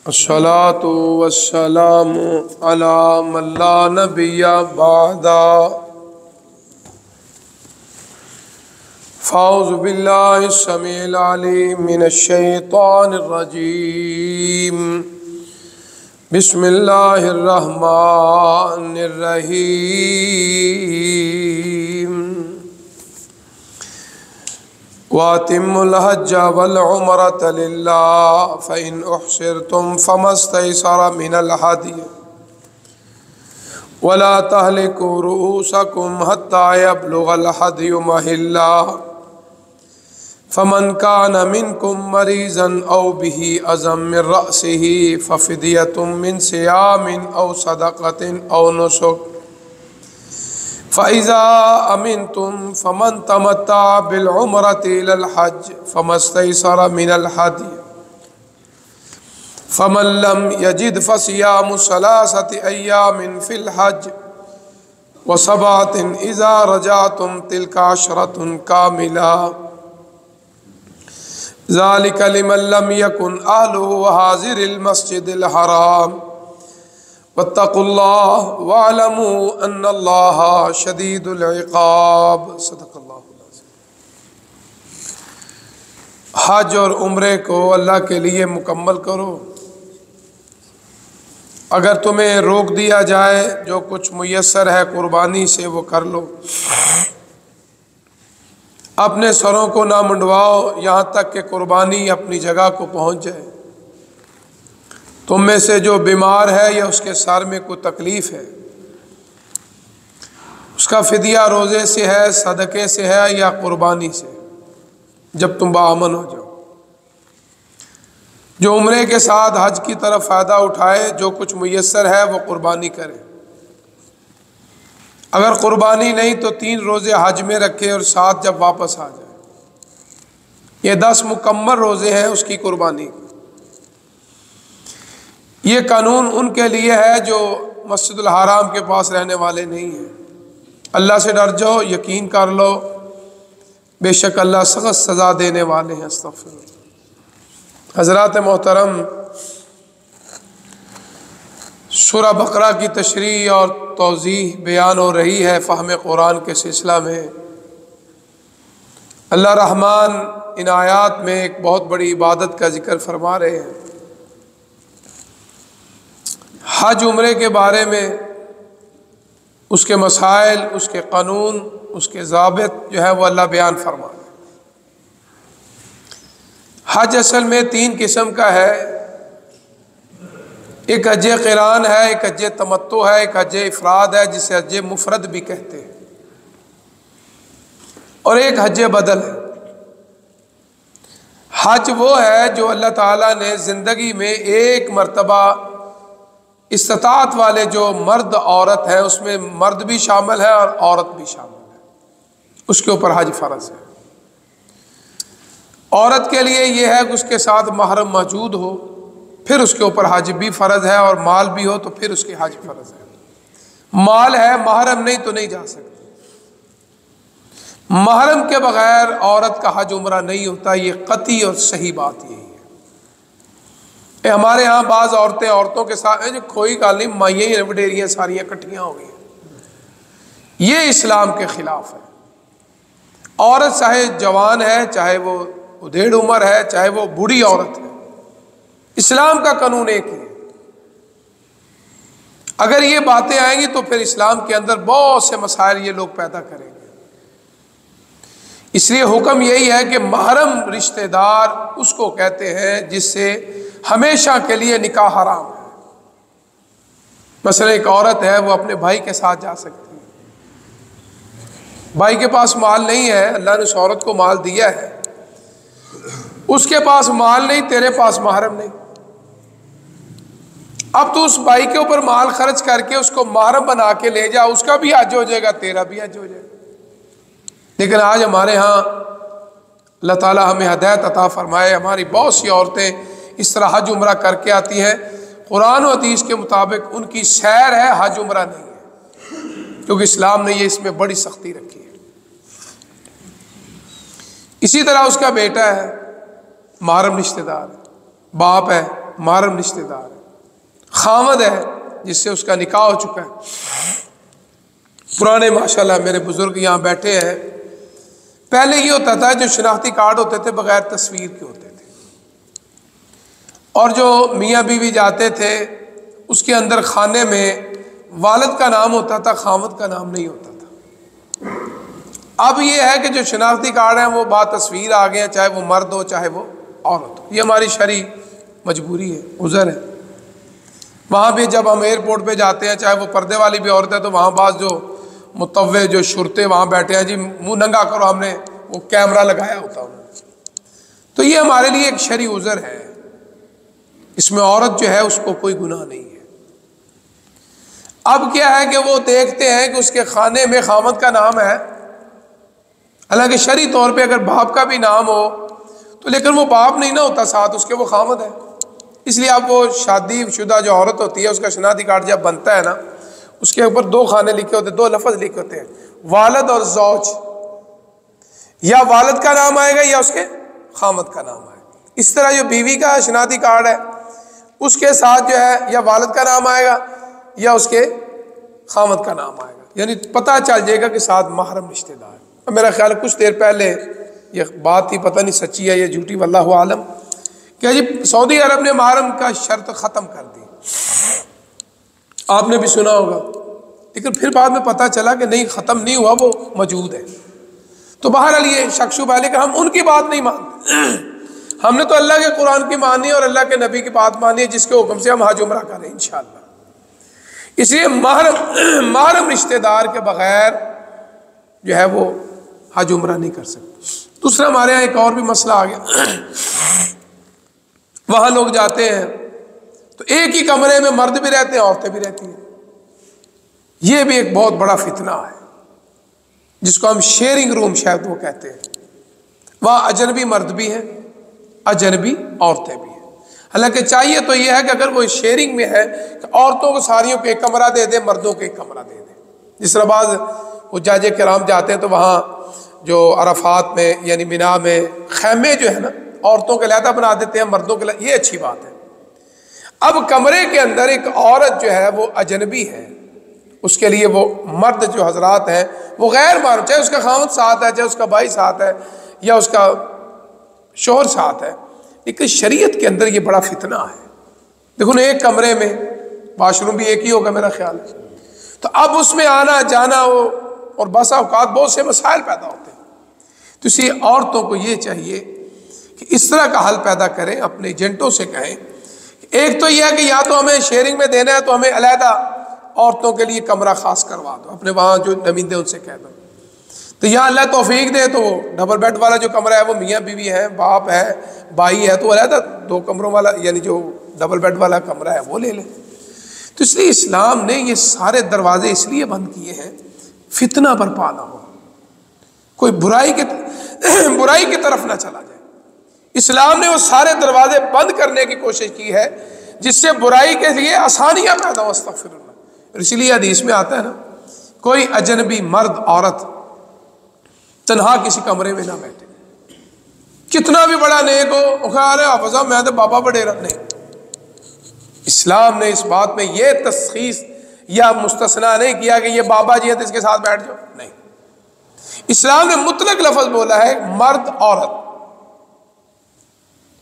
الصلاۃ والسلام علی من لا نبی بعدا فاعوذ باللہ السمیع العلیم من الشیطان الرجیم بسم اللہ الرحمن الرحیم وَأَتِمُّوا الْحَجَّ وَالْعُمْرَةَ لِلَّهِ فَإِنْ أُحْصِرْتُمْ فَمَا اسْتَيْسَرَ مِنَ الْهَدْيِ وَلَا تَهْلِكُوا رُءُوسَكُمْ حَتَّى يَبْلُغَ الْهَدْيُ مَحِلَّهُ فَمَنْ كَانَ مِنْكُمْ مَرِيضًا أَوْ بِهِ أَذًى مِنْ رَأْسِهِ فَفِدْيَةٌ مِنْ صِيَامٍ أَوْ صَدَقَةٍ أَوْ نُسُكٍ فَإِذَا أَمِنْتُمْ فَمَنْ تَمَتَّعَ بِالْعُمْرَةِ إِلَى الْحَجِّ فَمَا اسْتَيْسَرَ مِنَ الْهَدْيِ فَمَنْ لَمْ يَجِدْ فَصِيَامُ ثَلَاثَةِ أَيَّامٍ فِي الْحَجِّ وَسَبْعَةٍ إِذَا رَجَعْتُمْ تِلْكَ عَشْرَةٌ كَامِلَةٌ ذَلِكَ لِمَنْ لَمْ يَكُنْ أَهْلُهُ حَاضِرِ الْمَسْجِدِ الْحَرَامِ وَاتَّقُوا اللَّهَ وَاعْلَمُوا أَنَّ اللَّهَ شَدِيدُ الْعِقَابِ صدق اللہ العظیم۔ حج اور عمرے کو اللہ کے لیے مکمل کرو۔ اگر تمہیں روک دیا جائے جو کچھ میسر ہے قربانی سے وہ کر لو۔ اپنے سروں کو نہ منڈواؤ یہاں تک کہ قربانی اپنی جگہ کو پہنچ جائے۔ تم میں سے جو بیمار ہے یا اس کے سر میں کوئی تکلیف ہے اس کا فدیہ روزے سے ہے، صدقے سے ہے یا قربانی سے، جب تم باامن ہو جاؤ۔ جو عمرے کے ساتھ حج کی طرف فائدہ اٹھائے جو کچھ میسر ہے وہ قربانی کرے۔ اگر قربانی نہیں تو 3 روزے حج میں رکھے اور 7 جب واپس آ جائے۔ یہ 10 مکمل روزے ہیں اس کی قربانی۔ یہ قانون ان کے لیے ہے جو مسجد الحرام کے پاس رہنے والے نہیں ہیں۔ اللہ سے ڈر جاؤ، یقین کر لو بے شک اللہ سخت سزا دینے والے ہیں۔ استغفر اللہ۔ حضرات محترم، سورہ بقرہ کی تشریح اور توضیح بیان ہو رہی ہے فہم قرآن کے سلسلہ میں۔ اللہ رحمان ان آیات میں ایک بہت بڑی عبادت کا ذکر فرما رہے ہیں۔ حج عمرے کے بارے میں اس کے مسائل، اس کے قانون، اس کے ضابط جو ہے وہ اللہ بیان فرما رہے ہیں۔ حج اصل میں 3 قسم کا ہے۔ ایک حج قران ہے، ایک حج تمتع ہے، ایک حج افراد ہے جسے حج مفرد بھی کہتے ہیں، اور ایک حج بدل ہے۔ حج وہ ہے جو اللہ تعالیٰ نے زندگی میں ایک مرتبہ استطاعت والے جو مرد عورت ہیں، اس میں مرد بھی شامل ہے اور عورت بھی شامل ہے، اس کے اوپر حج فرض ہے۔ عورت کے لیے یہ ہے کہ اس کے ساتھ محرم موجود ہو، پھر اس کے اوپر حج بھی فرض ہے، اور مال بھی ہو تو پھر اس کے حج فرض ہے۔ مال ہے، محرم نہیں تو نہیں جا سکتے۔ محرم کے بغیر عورت کا حج عمرہ نہیں ہوتا، یہ قطعی اور صحیح بات یہی ہے۔ ہمارے ہاں بعض عورتوں کے ساتھ کوئی گل نہیں، مائیں وڈیریاں ساریاں کٹھیاں ہو گئی، یہ اسلام کے خلاف ہے۔ عورت چاہے جوان ہے، چاہے وہ ادھیڑ عمر ہے، چاہے وہ بوڑھی عورت ہے، اسلام کا قانون ایک ہی ہے۔ اگر یہ باتیں آئیں گی تو پھر اسلام کے اندر بہت سے مسائل یہ لوگ پیدا کریں گے۔ اس لیے حکم یہی ہے کہ محرم رشتہ دار اس کو کہتے ہیں جس سے ہمیشہ کے لیے نکاح حرام ہے۔ مثلا ایک عورت ہے، وہ اپنے بھائی کے ساتھ جا سکتی ہے، بھائی کے پاس مال نہیں ہے، اللہ نے اس عورت کو مال دیا ہے، اس کے پاس مال نہیں، تیرے پاس محرم نہیں، اب تو اس بھائی کے اوپر مال خرچ کر کے اس کو محرم بنا کے لے جا، اس کا بھی حج ہو جائے گا، تیرا بھی حج ہو جائے گا۔ لیکن آج ہمارے ہاں اللہ تعالیٰ ہمیں ہدایت عطا فرمائے، ہماری بہت سی عورتیں اس طرح حج عمرہ کر کے آتی ہیں، قرآن و حدیث کے مطابق ان کی سیر ہے، حج عمرہ نہیں ہے، کیونکہ اسلام نے یہ اس میں بڑی سختی رکھی ہے۔ اسی طرح اس کا بیٹا ہے، محرم رشتہ دار، باپ ہے، محرم رشتہ دار ہے، خاوند ہے جس سے اس کا نکاح ہو چکا ہے۔ پرانے ماشاءاللہ میرے بزرگ یہاں بیٹھے ہیں، پہلے یہ ہوتا تھا جو شناختی کارڈ ہوتے تھے بغیر تصویر کے ہوتے تھے، اور جو میاں بیوی جاتے تھے اس کے اندر خانے میں والد کا نام ہوتا تھا، خاوند کا نام نہیں ہوتا تھا۔ اب یہ ہے کہ جو شناختی کارڈ ہیں وہ با تصویر آ گئے ہیں، چاہے وہ مرد ہو چاہے وہ عورت ہو۔ یہ ہماری شرعی مجبوری ہے، عذر ہے۔ وہاں بھی جب ہم ایئرپورٹ پہ جاتے ہیں، چاہے وہ پردے والی بھی عورت ہے، تو وہاں بعض جو متوع جو شرطے وہاں بیٹھے ہیں، جی منہ ننگا کرو، ہم نے وہ کیمرہ لگایا ہوتا ہے۔ تو یہ ہمارے لیے ایک شرعی عذر ہے، اس میں عورت جو ہے اس کو کوئی گناہ نہیں ہے۔ اب کیا ہے کہ وہ دیکھتے ہیں کہ اس کے خانے میں خاوند کا نام ہے، حالانکہ شرعی طور پہ اگر باپ کا بھی نام ہو تو لیکن وہ باپ نہیں نہ ہوتا ساتھ اس کے، وہ خاوند ہے۔ اس لیے اب وہ شادی شدہ جو عورت ہوتی ہے اس کا شناختی کارڈ جب بنتا ہے نا، اس کے اوپر دو خانے لکھے ہوتے ہیں، دو لفظ لکھے ہوتے ہیں، والد اور زوج، یا والد کا نام آئے گا یا اس کے خاوند کا نام آئے گا۔ اس طرح جو بیوی کا شناختی کارڈ ہے اس کے ساتھ جو ہے یا والد کا نام آئے گا یا اس کے خاوند کا نام آئے گا، یعنی پتہ چل جائے گا کہ ساتھ محرم رشتہ دار ہے۔ میرا خیال ہے کچھ دیر پہلے یہ بات تھی، پتہ نہیں سچی ہے یا جھوٹی، واللہ عالم، کہ جی سعودی عرب نے محرم کا شرط ختم کر دی، آپ نے بھی سنا ہوگا، لیکن پھر بعد میں پتہ چلا کہ نہیں، ختم نہیں ہوا، وہ موجود ہے۔ تو بہرحال یہ شک شبہ ہے کہ ہم ان کی بات نہیں مانتے، ہم نے تو اللہ کے قرآن کی مانی ہے اور اللہ کے نبی کی بات مانی ہے، جس کے حکم سے ہم حج عمرہ کریں انشاءاللہ۔ اس لیے محرم رشتہ دار کے بغیر جو ہے وہ حج عمرہ نہیں کر سکتے۔ دوسرا ہمارے یہاں ایک اور بھی مسئلہ آ گیا، وہاں لوگ جاتے ہیں تو ایک ہی کمرے میں مرد بھی رہتے ہیں، عورتیں بھی رہتی ہیں۔ یہ بھی ایک بہت بڑا فتنہ ہے جس کو ہم شیئرنگ روم شاید وہ کہتے ہیں۔ وہاں اجنبی مرد بھی ہیں، اجنبی عورتیں بھی ہیں۔ حالانکہ چاہیے تو یہ ہے کہ اگر وہ شیئرنگ میں ہے کہ عورتوں کو ساریوں کو ایک کمرہ دے دیں، مردوں کو ایک کمرہ دے دیں۔ جس طرح بعض حجاج کرام جاتے ہیں تو وہاں جو عرفات میں یعنی مینا میں خیمے جو ہے نا عورتوں کے علیحدہ بنا دیتے ہیں، مردوں کے لیے، یہ اچھی بات ہے۔ اب کمرے کے اندر ایک عورت جو ہے وہ اجنبی ہے، اس کے لیے وہ مرد جو حضرات ہیں وہ غیر محرم، چاہے اس کا خاوند ساتھ ہے، چاہے اس کا بھائی ساتھ ہے یا اس کا شوہر ساتھ ہے، لیکن شریعت کے اندر یہ بڑا فتنہ ہے۔ دیکھو ایک کمرے میں واش روم بھی ایک ہی ہوگا میرا خیال ہے، تو اب اس میں آنا جانا ہو اور بسا اوقات بہت سے مسائل پیدا ہوتے ہیں۔ تو اسی عورتوں کو یہ چاہیے کہ اس طرح کا حل پیدا کریں، اپنے ایجنٹوں سے کہیں، ایک تو یہ ہے کہ یا تو ہمیں شیئرنگ میں دینا ہے تو ہمیں علیحدہ عورتوں کے لیے کمرہ خاص کروا دو، اپنے وہاں جو نمائندے ان سے کہہ دو۔ تو یا اللہ توفیق دے تو ڈبل بیڈ والا جو کمرہ ہے وہ میاں بیوی ہے، باپ ہے، بھائی ہے، تو علیحدہ دو کمروں والا یعنی جو ڈبل بیڈ والا کمرہ ہے وہ لے لیں۔ تو اس لیے اسلام نے یہ سارے دروازے اس لیے بند کیے ہیں فتنہ برپا نہ ہو، کوئی برائی کی طرف نہ چلا جائے۔ اسلام نے وہ سارے دروازے بند کرنے کی کوشش کی ہے جس سے برائی کے لیے آسانیاں پیدا ہو۔ استغفر اللہ۔ اسی لیے حدیث میں آتا ہے نا، کوئی اجنبی مرد عورت تنہا کسی کمرے میں نہ بیٹھے، کتنا بھی بڑا نیک ہو، خیال ہے حافظہ میں تو بابا بڑیرا، نہیں۔ اسلام نے اس بات میں یہ تشخیص یا مستثنا نہیں کیا کہ یہ بابا جی ہے تو اس کے ساتھ بیٹھ جاؤ، نہیں۔ اسلام نے مطلق لفظ بولا ہے مرد عورت،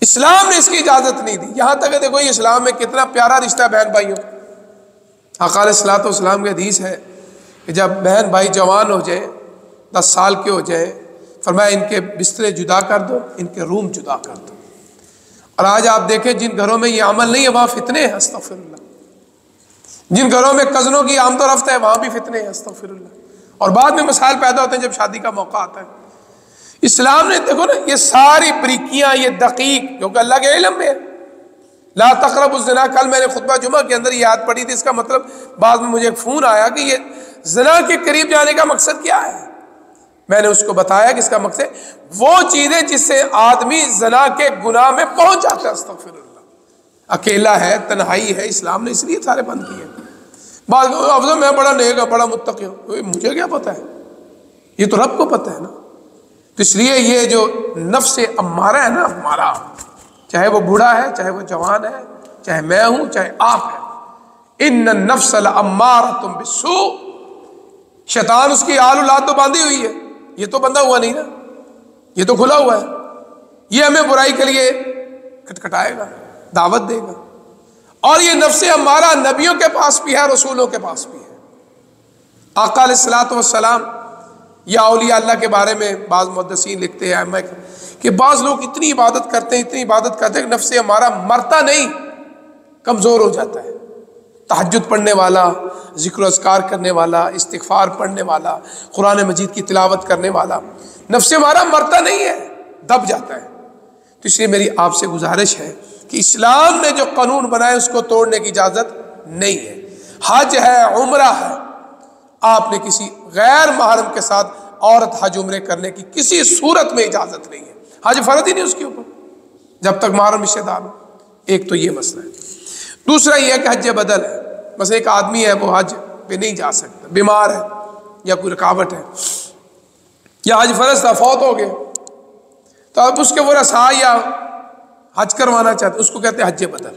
اسلام نے اس کی اجازت نہیں دی۔ یہاں تک کہ دیکھو یہ اسلام میں کتنا پیارا رشتہ ہے بہن بھائیوں۔ آقا علیہ الصلوۃ والسلام کی حدیث ہے کہ جب بہن بھائی جوان ہو جائیں، 10 سال کے ہو جائیں، فرمایا ان کے بسترے جدا کر دو، ان کے روم جدا کر دو۔ اور آج آپ دیکھیں جن گھروں میں یہ عمل نہیں ہے وہاں فتنے ہیں، استغفر اللہ۔ جن گھروں میں کزنوں کی آمد و رفت ہے وہاں بھی فتنے ہیں، استغفر اللہ۔ اور بعد میں مسائل پیدا ہوتے ہیں جب شادی کا موقع آتا ہے۔ اسلام نے دیکھو نا یہ ساری بریکیاں، یہ دقیق جو کہ اللہ کے علم میں ہے، لا تقربوا الزنا۔ کل میں نے خطبہ جمعہ کے اندر یہ آیت پڑھی تھی، اس کا مطلب بعد میں مجھے ایک فون آیا کہ یہ زنا کے قریب جانے کا مقصد کیا ہے۔ میں نے اس کو بتایا کہ اس کا مقصد وہ چیزیں جس سے آدمی زنا کے گناہ میں پہنچ جاتا ہے، استغفر اللہ۔ اکیلا ہے، تنہائی ہے، اسلام نے اس لیے سارے بند کیے۔ بعض افضل میں بڑا نیک بڑا متقی ہوں، مجھے کیا پتہ ہے، یہ تو رب کو پتہ ہے نا۔ تو اس لیے یہ جو نفس امارہ ہے نا ہمارا، چاہے وہ بوڑھا ہے، چاہے وہ جوان ہے، چاہے میں ہوں، چاہے آپ ہیں۔ ان النفس لامارۃ بالسوء، شیطان اس کی آل اولاد تو باندھی ہوئی ہے، یہ تو بندھا ہوا نہیں نا، یہ تو کھلا ہوا ہے، یہ ہمیں برائی کے لیے کھٹکھٹائے گا، دعوت دے گا۔ اور یہ نفس امارہ نبیوں کے پاس بھی ہے، رسولوں کے پاس بھی ہے۔ آقا علیہ الصلوۃ والسلام یا اولیاء اللہ کے بارے میں بعض محدثین لکھتے ہیں کہ بعض لوگ اتنی عبادت کرتے ہیں، اتنی عبادت کرتے ہیں کہ نفس امارہ مرتا نہیں، کمزور ہو جاتا ہے۔ تہجد پڑھنے والا، ذکر و اذکار کرنے والا، استغفار پڑھنے والا، قرآن مجید کی تلاوت کرنے والا، نفس امارہ مرتا نہیں ہے، دب جاتا ہے۔ تو اس لیے میری آپ سے گزارش ہے کہ اسلام نے جو قانون بنائے اس کو توڑنے کی اجازت نہیں ہے۔ حج ہے، عمرہ ہے، آپ نے کسی غیر محرم کے ساتھ عورت حج عمرے کرنے کی کسی صورت میں اجازت نہیں ہے۔ حج فرض ہی نہیں اس کے اوپر جب تک محرم رشتہ دار ہو۔ ایک تو یہ مسئلہ ہے۔ دوسرا یہ ہے کہ حج بدل ہے، بس ایک آدمی ہے وہ حج پہ نہیں جا سکتا، بیمار ہے یا کوئی رکاوٹ ہے، یا حج فرض تھا فوت ہو گئے، تو اب اس کے ورثاء یا حج کروانا چاہتے، اس کو کہتے ہیں حج بدل۔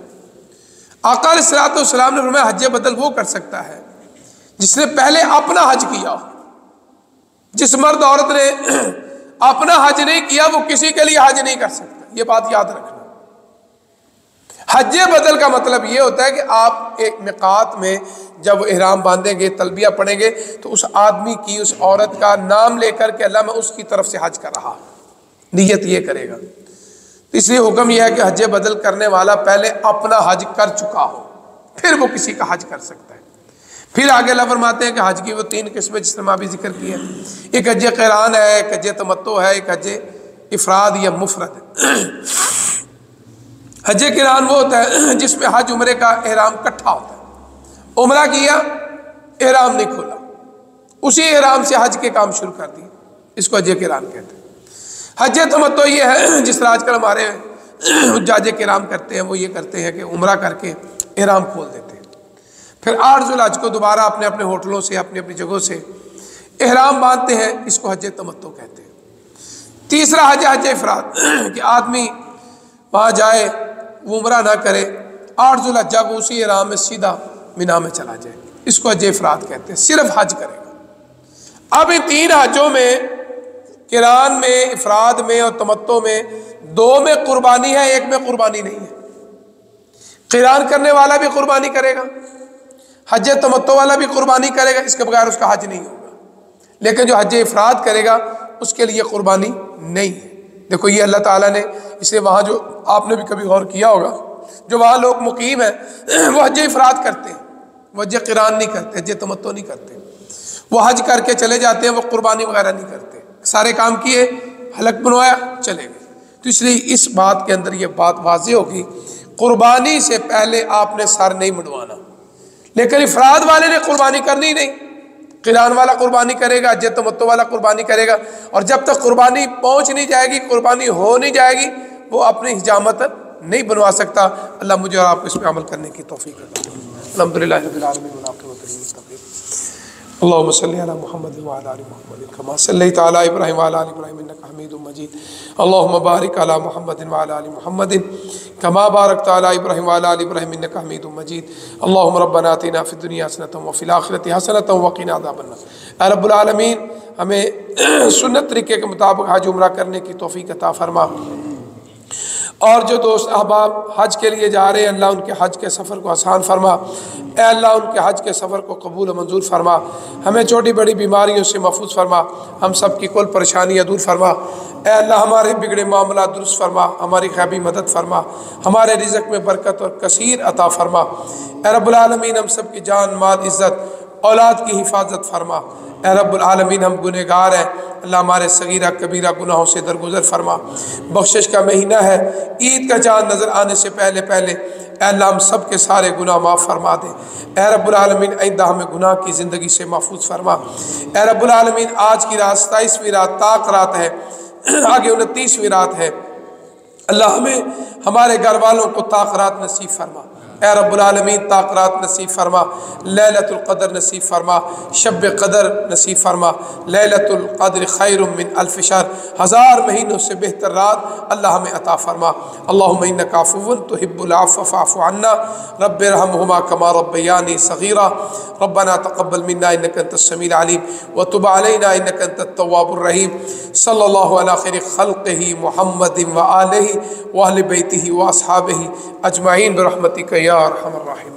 آقا علیہ الصلوۃ والسلام نے فرمایا حج بدل وہ کر سکتا ہے جس نے پہلے اپنا حج کیا ہو۔ جس مرد عورت نے اپنا حج نہیں کیا وہ کسی کے لیے حج نہیں کر سکتا، یہ بات یاد رکھنا۔ حج بدل کا مطلب یہ ہوتا ہے کہ آپ ایک میقات میں جب وہ احرام باندھیں گے، تلبیہ پڑھیں گے، تو اس آدمی کی، اس عورت کا نام لے کر کہ اللہ میں اس کی طرف سے حج کر رہا، نیت یہ کرے گا۔ اس لیے حکم یہ ہے کہ حج بدل کرنے والا پہلے اپنا حج کر چکا ہو، پھر وہ کسی کا حج کر سکتا ہے۔ پھر آگے اللہ فرماتے ہیں کہ حج کی وہ 3 قسمیں جس نے ابھی ذکر کیا، ایک حج قران ہے، ایک حج تمتع ہے، ایک حج افراد یا مفرد ہے۔ حج قران وہ ہوتا ہے جس میں حج عمرے کا احرام اکٹھا ہوتا ہے، عمرہ کیا، احرام نہیں کھولا، اسی احرام سے حج کے کام شروع کر دیے، اس کو حج قران کہتے ہیں۔ حج تمتع یہ ہے جس طرح آج کل ہمارے حجاج کرام کرتے ہیں، وہ یہ کرتے ہیں کہ عمرہ کر کے احرام کھول دیتے ہیں، پھر 8 ذی الحج کو دوبارہ اپنے اپنے ہوٹلوں سے، اپنی اپنی جگہوں سے احرام باندھتے ہیں، اس کو حج تمتع کہتے ہیں۔ تیسرا حج افراد، کہ آدمی وہاں جائے، وہ عمرہ نہ کرے، 8 ذی الحج کو اسی احرام میں سیدھا مینا میں چلا جائے، اس کو حج افراد کہتے ہیں، صرف حج کرے گا۔ اب ان 3 حجوں میں، قران میں، افراد میں اور تمتع میں، 2 میں قربانی ہے، 1 میں قربانی نہیں ہے۔ قران کرنے والا بھی قربانی کرے گا، حج تمتع والا بھی قربانی کرے گا، اس کے بغیر اس کا حج نہیں ہوگا۔ لیکن جو حج افراد کرے گا اس کے لیے قربانی نہیں ہے۔ دیکھو یہ اللہ تعالیٰ نے، اس لیے وہاں جو آپ نے بھی کبھی غور کیا ہوگا، جو وہاں لوگ مقیم ہیں وہ حج افراد کرتے ہیں، وہ حج قران نہیں کرتے، حج تمتع نہیں کرتے، وہ حج کر کے چلے جاتے ہیں، وہ قربانی وغیرہ نہیں کرتے، سارے کام کیے، حلق بنوایا، چلے گئے۔ تو اس لیے اس بات کے اندر یہ بات واضح ہوگی، قربانی سے پہلے آپ نے سر نہیں منڈوانا۔ لیکن افراد والے نے قربانی کرنی نہیں، قران والا قربانی کرے گا، حج تمتع والا قربانی کرے گا، اور جب تک قربانی پہنچ نہیں جائے گی، قربانی ہو نہیں جائے گی، وہ اپنی حجامت نہیں بنوا سکتا۔ اللہ مجھے اور آپ کو اس پہ عمل کرنے کی توفیق عطا فرمائے۔ الحمدللہ رب العالمین والعاقبۃ للمتقین۔ اللهم صل على محمد وعلى ال محمد كما صليت على ابراهيم وعلى ال ابراهيم انك حميد مجيد اللهم بارك على محمد وعلى ال محمد كما باركت على ابراهيم وعلى ال ابراهيم انك حميد مجيد اللهم ربنا آتنا في الدنيا حسنة وفي الآخرة حسنة وقنا عذاب النار۔ اے رب العالمین ہمیں سنت طریقے کے مطابق حج عمرہ کرنے کی توفیق عطا فرما، اور جو دوست احباب حج کے لیے جا رہے ہیں اللہ ان کے حج کے سفر کو آسان فرما، اے اللہ ان کے حج کے سفر کو قبول و منظور فرما، ہمیں چھوٹی بڑی بیماریوں سے محفوظ فرما، ہم سب کی کل پریشانیاں دور فرما، اے اللہ ہمارے بگڑے معاملات درست فرما، ہماری غیبی مدد فرما، ہمارے رزق میں برکت اور کثیر عطا فرما، اے رب العالمین ہم سب کی جان مال عزت اولاد کی حفاظت فرما، اے رب العالمین ہم گنہگار ہیں، اللہ ہمارے صغیرہ کبیرہ گناہوں سے درگزر فرما۔ بخشش کا مہینہ ہے، عید کا چاند نظر آنے سے پہلے اے اللہ ہم سب کے سارے گناہ معاف فرما دے، اے رب العالمین آئندہ ہمیں گناہ کی زندگی سے محفوظ فرما، اے رب العالمین آج کی رات 27ویں رات طاق رات ہے، آگے 29ویں رات ہے، اللہ ہمیں ہمارے گھر والوں کو طاق رات نصیب فرما، اے رب العالمین طاقرات نصیب فرما، لیلۃ القدر نصیب فرما، شب قدر نصیب فرما، لیلۃ القدر خیر من الف شہر، 1000 مہینوں سے بہتر رات اللہ ہمیں عطا فرما۔ اللہم انک عفو تحب العفو فاعف عنا، رب ارحمہما کما ربیانی صغیرا، ربنا تقبل منا انک انت السمیع العلیم وتب علینا انک انت التواب الرحیم۔ صلی اللہ علی خیر خلقہ محمد وآلہ وأہل بیتہ واصحابہ اجمعین برحمتک یا ارحم الراحمین۔